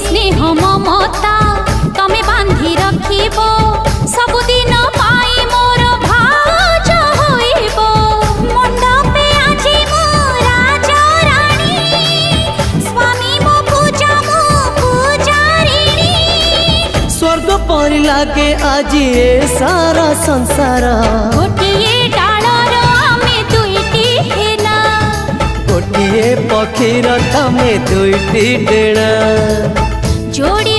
स्नेह ममता तमे बांधी रखिबो सबुदिन पाई मोर भाज होइबो मंडपे आजी मो राजा रानी स्वामी मो पूजारिणी स्वर्ग परि लागे आज ए सारा संसार गोटिए डालर आमे दुईटी हेना गोटिए पक्षीर तमे दुईटी डेणा जोड़ी